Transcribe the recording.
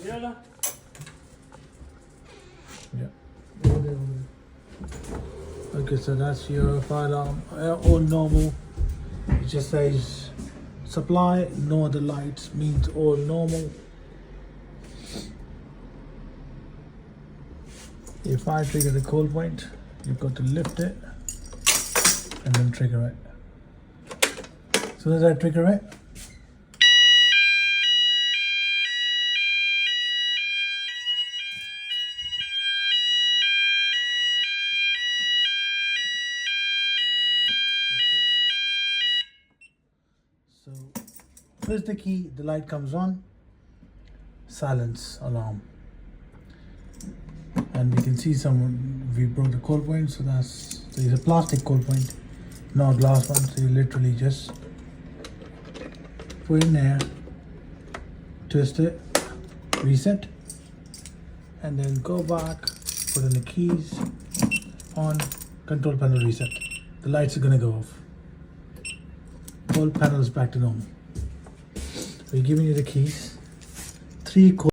Yeah. Okay, so that's your fire alarm. All normal. It just says supply, no other lights, means all normal. If I trigger the cold point, you've got to lift it and then trigger it. As soon as I trigger it, so press the key, the light comes on, silence alarm. And we can see we broke the cold point, so it's a plastic cold point, not a glass one, so you literally just put in there, twist it, reset, and then go back, put in the keys, on, control panel reset. The lights are gonna go off. Whole panel is back to normal. We're giving you the keys, 3